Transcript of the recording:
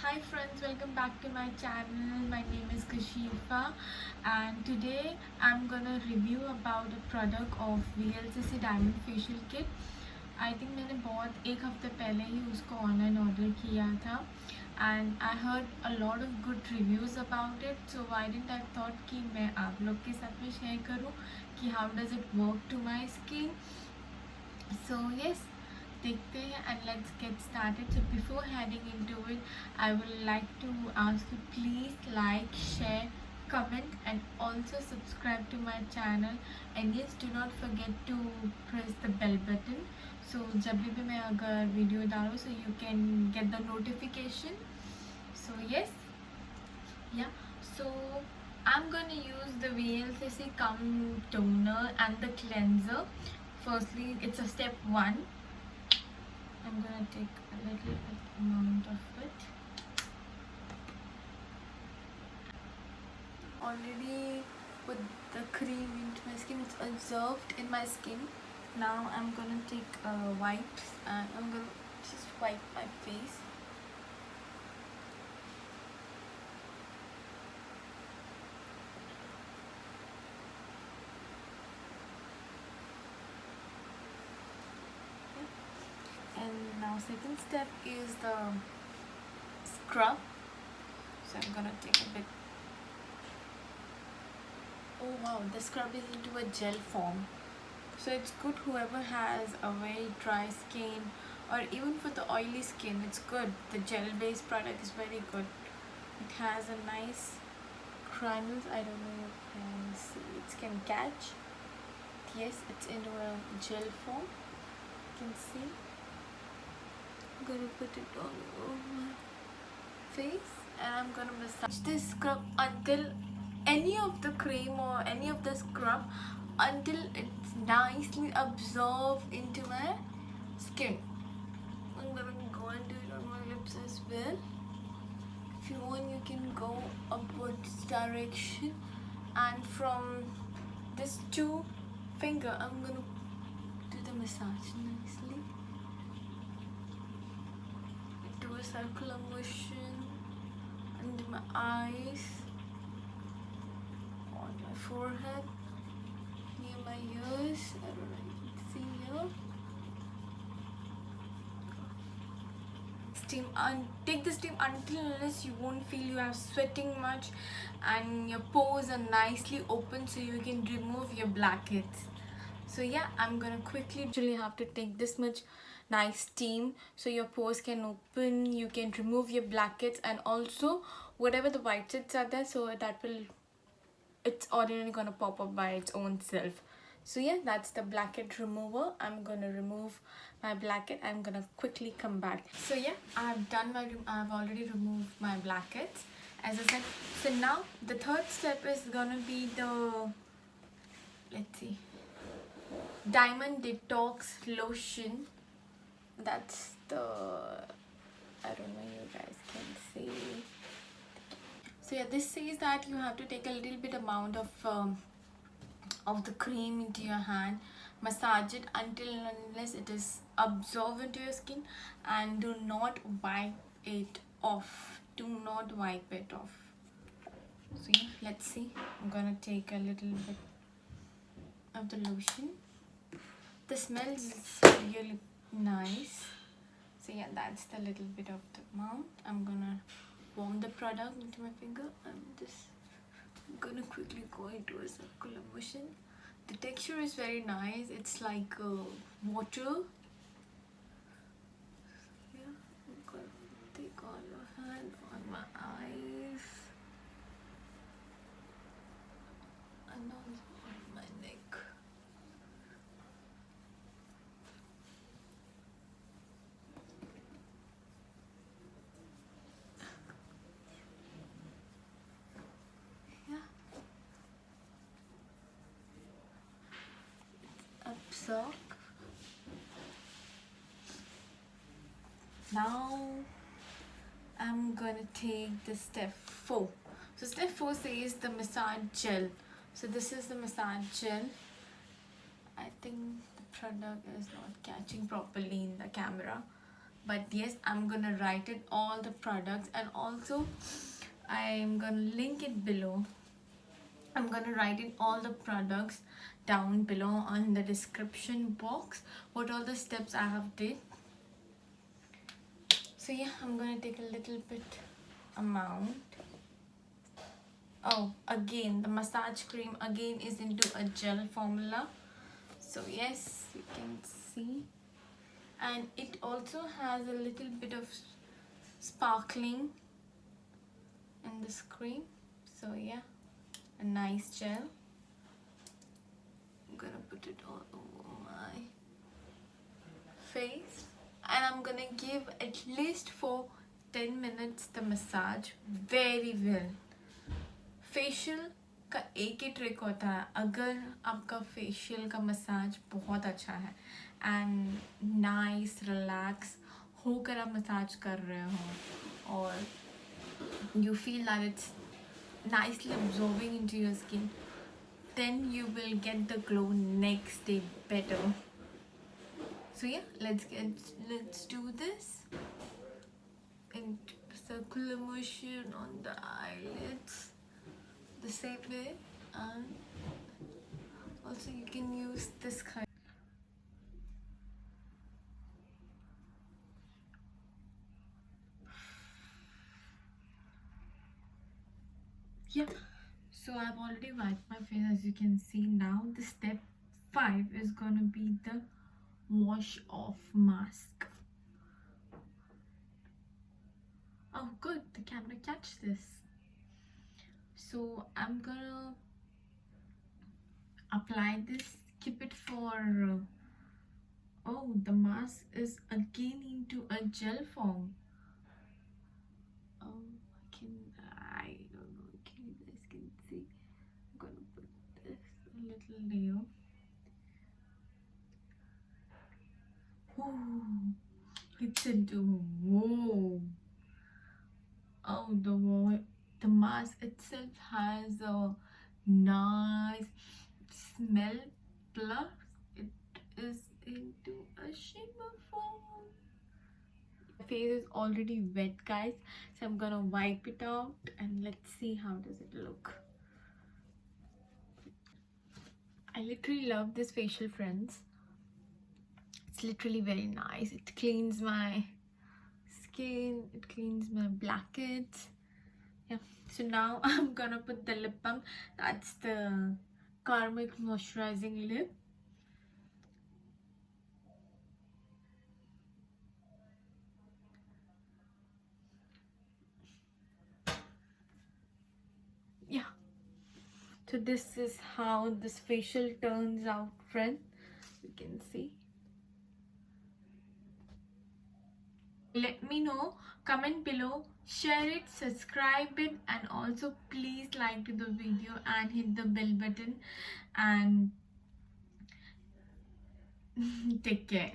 Hi friends, welcome back to my channel. My name is Kashifa and today I'm gonna review about a product of VLCC Diamond Facial Kit. I think मैंने बहुत एक हफ्ते पहले ही उसको online order किया था and I heard a lot of good reviews about it, so why didn't I thought कि मैं आप लोग के साथ में शेयर करूँ कि how does it work to my skin. So yes, देखते हैं and let's get started. So before heading into it, I would like to ask you please like, share, comment and also subscribe to my channel, and yes, do not forget to press the bell button so जब भी मैं अगर video डालूँ so you can get the notification. So yes, yeah, so I'm gonna use the VLCC toner and the cleanser. Firstly, it's a step 1. I'm gonna take a little bit amount of it. Already put the cream into my skin. It's absorbed in my skin. Now I'm gonna take wipes and I'm gonna just wipe my face. And now second step is the scrub. So I'm gonna take a bit. Oh wow, the scrub is into a gel form, so it's good whoever has a very dry skin or even for the oily skin, it's good. The gel based product is very good. It has a nice granules. I don't know if you can see, it can catch. Yes, it's into a gel form, you can see. I'm gonna put it all over my face and I'm gonna massage this scrub until any of the cream or any of the scrub until it's nicely absorbed into my skin. I'm gonna go and do it on my lips as well. If you want, you can go upwards direction, and from this two finger I'm gonna do the massage nicely. Do a circular motion under my eyes, on my forehead, near my ears. I don't know if you can see here. Steam and take the steam until unless you won't feel you are sweating much and your pores are nicely open, so you can remove your blackheads. So yeah, I'm gonna quickly actually have to take this much nice steam so your pores can open, you can remove your blackheads and also whatever the whiteheads are there, so that will, it's ordinarily gonna pop up by its own self. So yeah, that's the blackhead remover. I'm gonna remove my blackhead. I'm gonna quickly come back. So yeah, I've already removed my blackheads, as I said. So now the third step is gonna be the, let's see, Diamond Detox lotion. That's the, I don't know, you guys can see. So yeah, this says that you have to take a little bit amount of the cream into your hand, massage it until unless it is absorbed into your skin, and do not wipe it off. Do not wipe it off. So yeah, let's see. I'm gonna take a little bit of the lotion. The smell is really nice. So yeah, that's the little bit of the amount. I'm gonna warm the product into my finger and just gonna quickly go into a circular motion. The texture is very nice. It's like water. Yeah, I'm gonna take all your hand on my eyes and also on my neck. Absorb. Now I'm gonna take the step 4. So step 4 says the massage gel. So this is the massage gel. I think the product is not catching properly in the camera. but yes, I'm gonna write it all the products, and also I'm gonna link it below. I'm gonna write in all the products down below on the description box, what all the steps I have did. So yeah, I'm gonna take a little bit amount. Oh, again the massage cream again is into a gel formula, so yes, you can see, and it also has a little bit of sparkling in this cream. So yeah, a nice gel. I'm gonna put it all over my face, and I'm gonna give at least for 10 minutes the massage very well. Facial का एक ही trick होता है, अगर आपका facial का massage बहुत अच्छा है एंड नाइस रिलैक्स होकर आप मसाज कर रहे हो और you feel that it's nicely absorbing into your skin, then you will get the glow next day better. So yeah, let's do this in circular motion on the eyelids the same way, and also you can use this kind. Yeah, so I've already wiped my face, as you can see. Now the step 5 is gonna be the wash off mask. Oh good, the camera catch this. So I'm gonna apply this, keep it for oh, the mask is again into a gel form. Oh, I don't know if you guys can see. I'm gonna put this a little layer. Oh, it's into, whoa. Oh, the mask itself has a nice smell, plus it is into a shimmer form. My face is already wet, guys, so I'm gonna wipe it out and let's see how does it look. I literally love this facial, friends. It's literally very nice. It cleans my skin, it cleans my blackheads. Yeah, so now I'm gonna put the lip balm. That's the CARMEX moisturizing lip. Yeah, so this is how this facial turns out, friend. You can see. Let me know, comment below, share it, subscribe it, and also please like the video and hit the bell button, and take care.